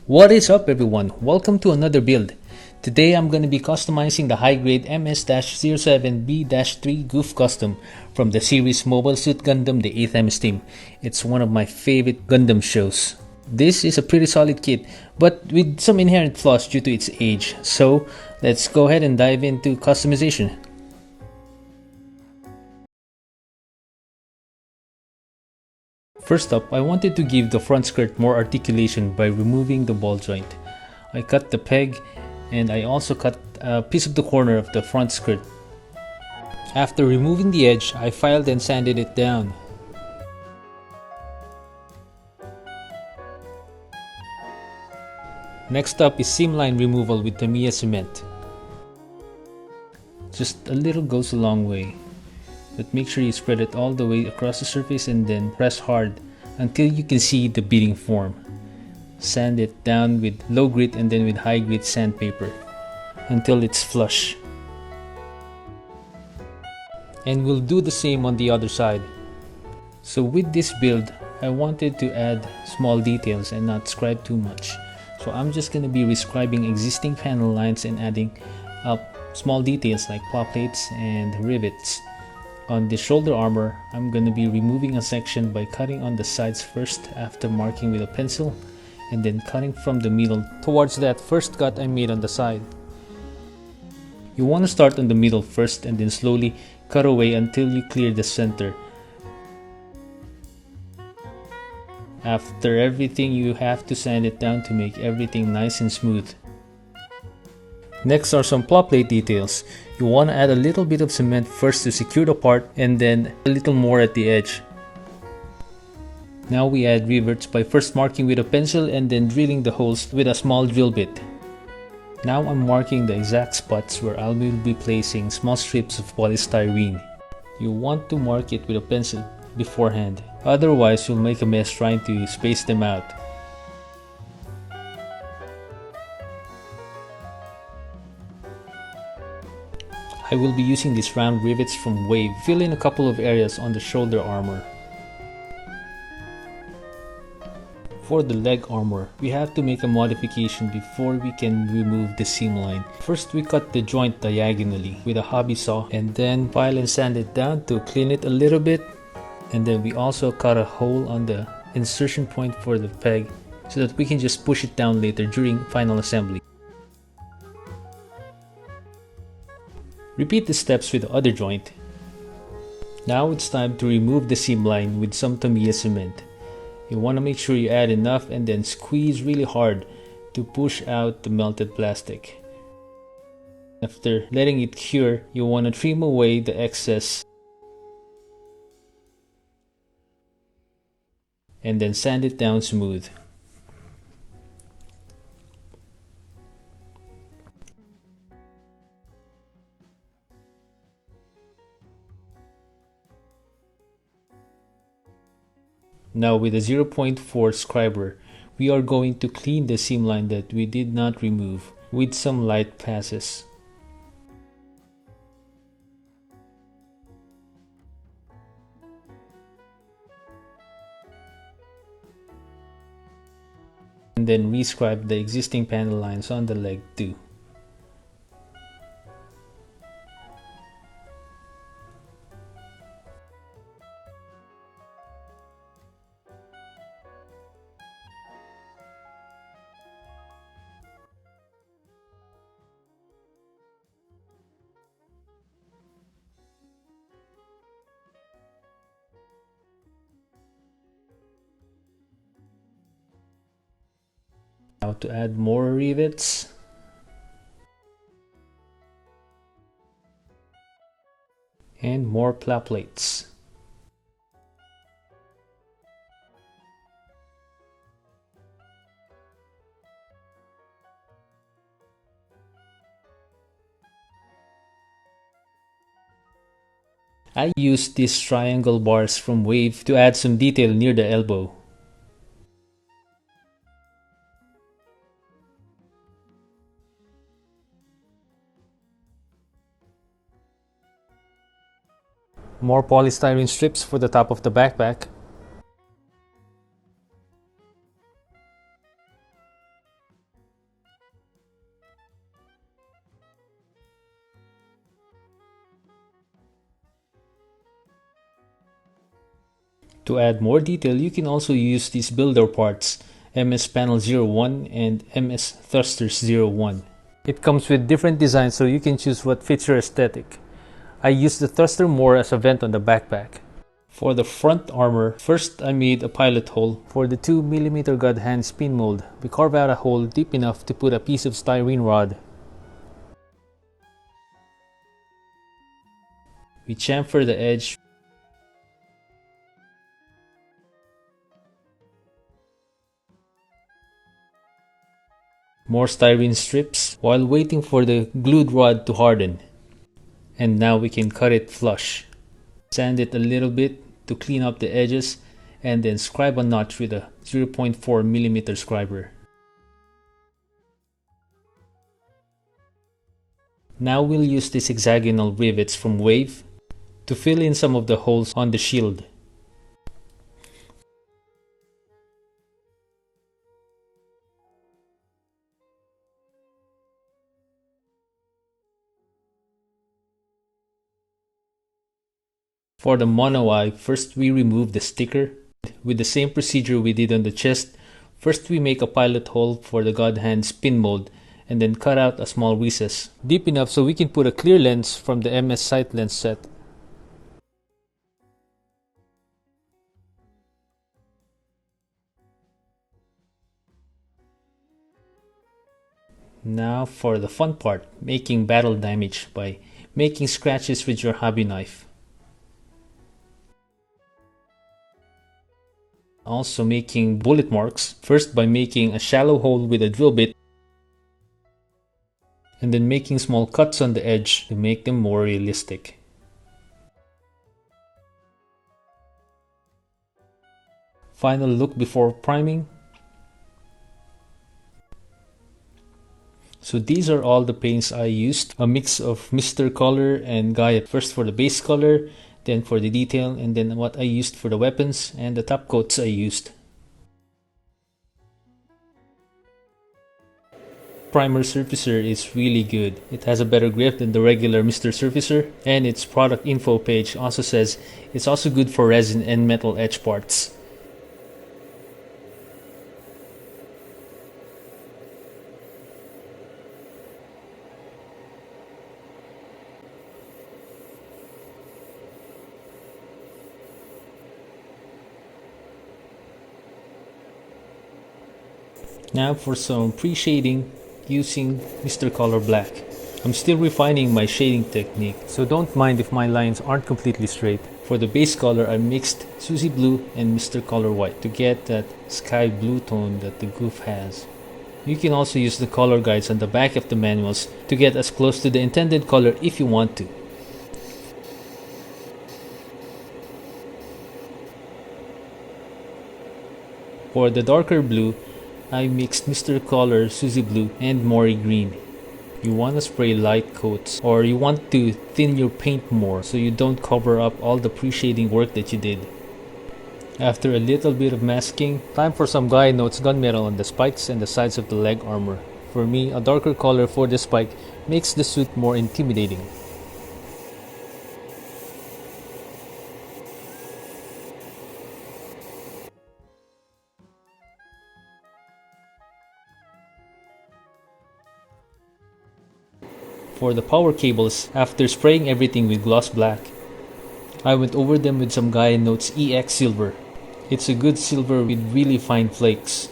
What is up everyone? Welcome to another build. Today I'm going to be customizing the High Grade MS-07B-3 Gouf Custom from the series Mobile Suit Gundam the 8th MS Team. It's one of my favorite Gundam shows. This is a pretty solid kit, but with some inherent flaws due to its age. So let's go ahead and dive into customization. First up, I wanted to give the front skirt more articulation by removing the ball joint. I cut the peg and I also cut a piece of the corner of the front skirt. After removing the edge, I filed and sanded it down. Next up is seam line removal with Tamiya cement. Just a little goes a long way. But make sure you spread it all the way across the surface and then press hard until you can see the beading form. Sand it down with low grit and then with high grit sandpaper until it's flush. And we'll do the same on the other side. So with this build, I wanted to add small details and not scribe too much. So I'm just going to be rescribing existing panel lines and adding up small details like plot plates and rivets. On the shoulder armor, I'm going to be removing a section by cutting on the sides first after marking with a pencil and then cutting from the middle towards that first cut I made on the side. You want to start on the middle first and then slowly cut away until you clear the center. After everything, you have to sand it down to make everything nice and smooth. Next are some plot plate details. You want to add a little bit of cement first to secure the part and then a little more at the edge. Now we add rivets by first marking with a pencil and then drilling the holes with a small drill bit. Now I'm marking the exact spots where I will be placing small strips of polystyrene. You want to mark it with a pencil beforehand, otherwise you'll make a mess trying to space them out. I will be using these round rivets from Wave, fill in a couple of areas on the shoulder armor. For the leg armor, we have to make a modification before we can remove the seam line. First we cut the joint diagonally with a hobby saw and then file and sand it down to clean it a little bit. And then we also cut a hole on the insertion point for the peg so that we can just push it down later during final assembly. Repeat the steps with the other joint. Now it's time to remove the seam line with some Tamiya cement. You want to make sure you add enough and then squeeze really hard to push out the melted plastic. After letting it cure, you want to trim away the excess and then sand it down smooth. Now with a 0.4 scriber, we are going to clean the seam line that we did not remove with some light passes. And then rescribe the existing panel lines on the leg too. Now to add more rivets. And more plot plates. I used these triangle bars from Wave to add some detail near the elbow. More polystyrene strips for the top of the backpack. To add more detail, you can also use these builder parts, MS Panel 01 and MS Thrusters 01. It comes with different designs, so you can choose what fits your aesthetic. I used the thruster more as a vent on the backpack. For the front armor, first I made a pilot hole. For the 2mm God hand spin mold, we carve out a hole deep enough to put a piece of styrene rod. We chamfer the edge. More styrene strips while waiting for the glued rod to harden. And now we can cut it flush. Sand it a little bit to clean up the edges, and then scribe a notch with a 0.4mm scriber. Now we'll use these hexagonal rivets from Wave to fill in some of the holes on the shield. For the Monoeye, first we remove the sticker. With the same procedure we did on the chest, first we make a pilot hole for the God hand spin mold and then cut out a small recess, deep enough so we can put a clear lens from the MS sight lens set. Now for the fun part, making battle damage by making scratches with your hobby knife. Also making bullet marks, first by making a shallow hole with a drill bit, and then making small cuts on the edge to make them more realistic. Final look before priming. So these are all the paints I used, a mix of Mr. Color and Gaia. First for the base color, then for the detail, and then what I used for the weapons and the top coats I used. Primer Surfacer is really good. It has a better grip than the regular Mr. Surfacer, and its product info page also says it's also good for resin and metal etch parts. Now for some pre-shading using Mr. Color Black. I'm still refining my shading technique, so don't mind if my lines aren't completely straight. For the base color, I mixed Suzy Blue and Mr. Color White to get that sky blue tone that the Gouf has. You can also use the color guides on the back of the manuals to get as close to the intended color if you want to. For the darker blue, I mixed Mr. Color, Suzy Blue, and Mori Green. You want to spray light coats, or you want to thin your paint more so you don't cover up all the pre-shading work that you did. After a little bit of masking, time for some Gaia Notes gunmetal on the spikes and the sides of the leg armor. For me, a darker color for the spike makes the suit more intimidating. For the power cables, after spraying everything with gloss black, I went over them with some Gaia Notes EX Silver. It's a good silver with really fine flakes.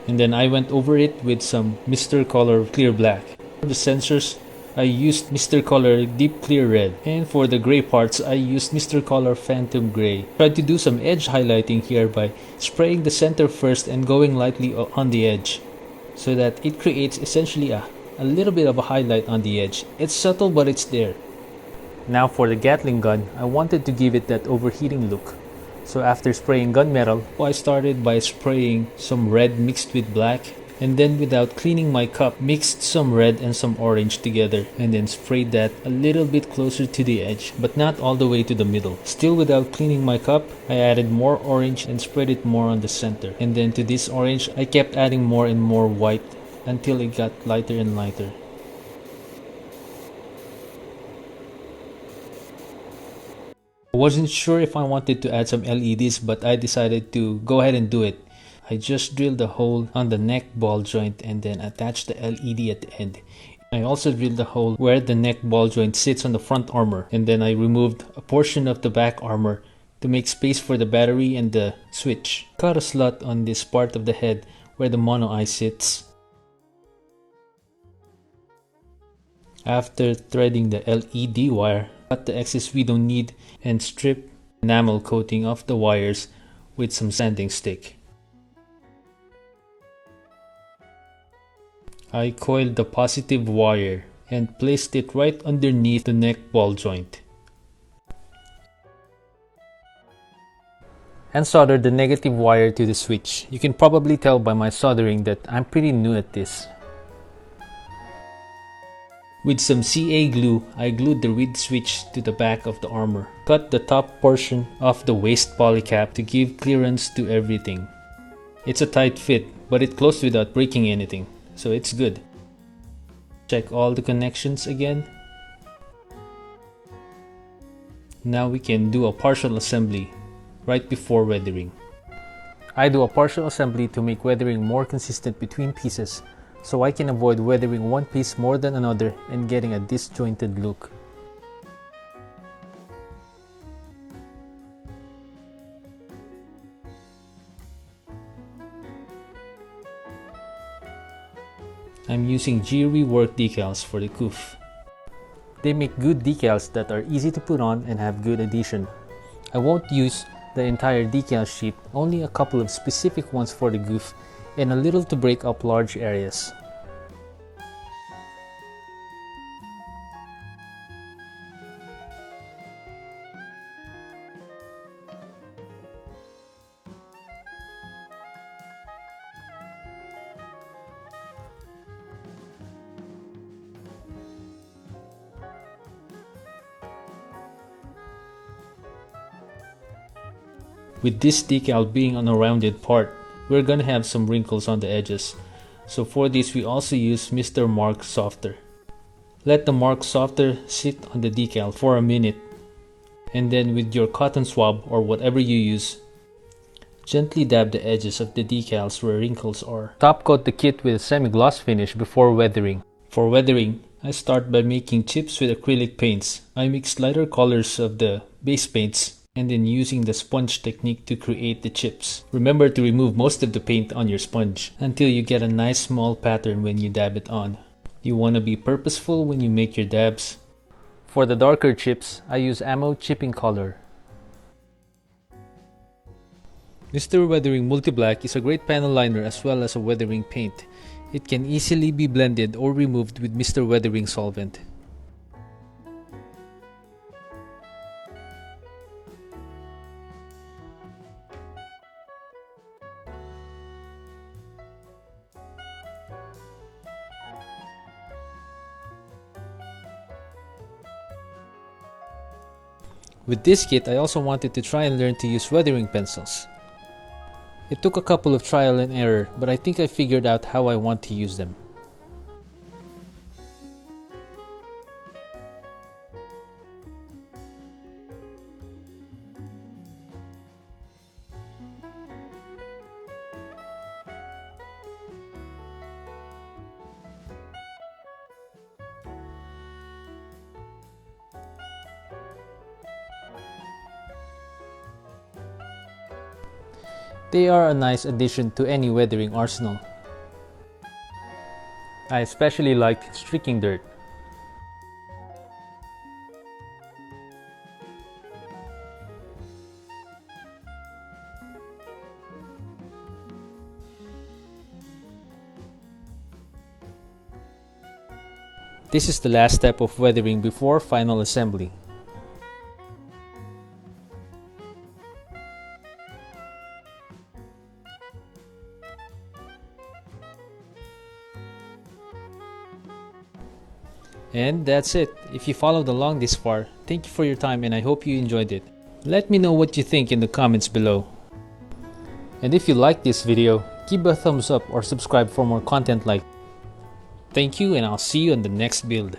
And then I went over it with some Mr. Color Clear Black. For the sensors, I used Mr. Color Deep Clear Red. And for the gray parts, I used Mr. Color Phantom Gray. Tried to do some edge highlighting here by spraying the center first and going lightly on the edge, so that it creates essentially a little bit of a highlight on the edge. It's subtle, but it's there. Now for the Gatling gun, I wanted to give it that overheating look. So after spraying gunmetal, I started by spraying some red mixed with black, and then without cleaning my cup, mixed some red and some orange together, and then sprayed that a little bit closer to the edge, but not all the way to the middle. Still without cleaning my cup, I added more orange and spread it more on the center. And then to this orange, I kept adding more and more white until it got lighter and lighter. I wasn't sure if I wanted to add some LEDs, but I decided to go ahead and do it. I just drilled a hole on the neck ball joint and then attached the LED at the end. I also drilled a hole where the neck ball joint sits on the front armor, and then I removed a portion of the back armor to make space for the battery and the switch. Cut a slot on this part of the head where the Monoeye sits. After threading the LED wire, cut the excess we don't need and strip enamel coating off the wires with some sanding stick. I coiled the positive wire and placed it right underneath the neck ball joint, and soldered the negative wire to the switch. You can probably tell by my soldering that I'm pretty new at this. With some CA glue, I glued the reed switch to the back of the armor. Cut the top portion of the waist polycap to give clearance to everything. It's a tight fit, but it closed without breaking anything, so it's good. Check all the connections again. Now we can do a partial assembly right before weathering. I do a partial assembly to make weathering more consistent between pieces, so I can avoid weathering one piece more than another and getting a disjointed look. I'm using G Rework decals for the Gouf. They make good decals that are easy to put on and have good adhesion. I won't use the entire decal sheet, only a couple of specific ones for the Gouf and a little to break up large areas. With this decal being on a rounded part, we're gonna have some wrinkles on the edges. So for this we also use Mr. Mark Softer. Let the Mark Softer sit on the decal for a minute, and then with your cotton swab or whatever you use, gently dab the edges of the decals where wrinkles are. Top coat the kit with a semi-gloss finish before weathering. For weathering, I start by making chips with acrylic paints. I mix lighter colors of the base paints and then using the sponge technique to create the chips. Remember to remove most of the paint on your sponge until you get a nice small pattern when you dab it on. You want to be purposeful when you make your dabs. For the darker chips, I use Ammo Chipping Color. Mr. Weathering Multi-Black is a great panel liner as well as a weathering paint. It can easily be blended or removed with Mr. Weathering solvent. With this kit, I also wanted to try and learn to use weathering pencils. It took a couple of trial and error, but I think I figured out how I want to use them. They are a nice addition to any weathering arsenal. I especially like streaking dirt. This is the last step of weathering before final assembly. And that's it. If you followed along this far, thank you for your time and I hope you enjoyed it. Let me know what you think in the comments below. And if you liked this video, give a thumbs up or subscribe for more content like. Thank you and I'll see you in the next build.